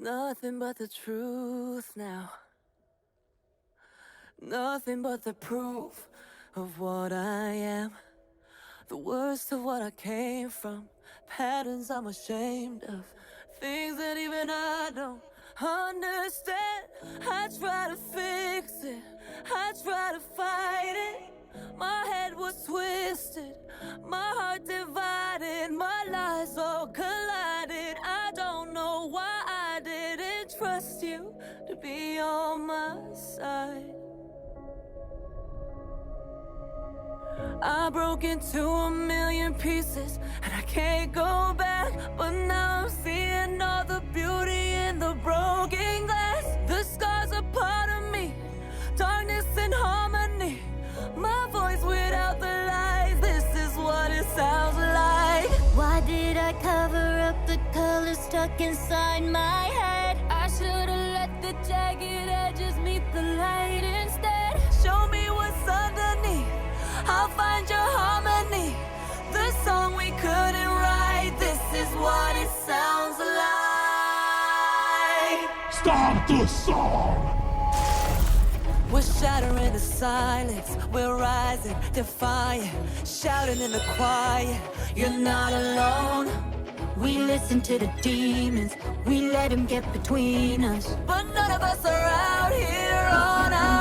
Nothing but the truth now. Nothing but the proof of what I am. The worst of what I came from. Patterns I'm ashamed of. Things that even I don't understand. I try to fix it. I try to fight it. My head was twisted. My heart divided. My lies all collided. I don't know why I didn't trust you to be on my side. I broke into a million pieces and I can't go back. But now I'm seeing all the beauty in the broken glass. The scars are part of me, darkness and harmony. My voice without the lies, this is what it sounds like. Why did I cover up the color stuck inside my head? I should've let the jagged edges meet the light instead. Show me what's underneath, I'll find your harmony. The song we couldn't write, this is what it sounds like. Stop the song! We're shattering the silence, we're rising, defiant, shouting in the quiet. You're not alone. We listen to the demons, we let them get between us. But none of us are out here on our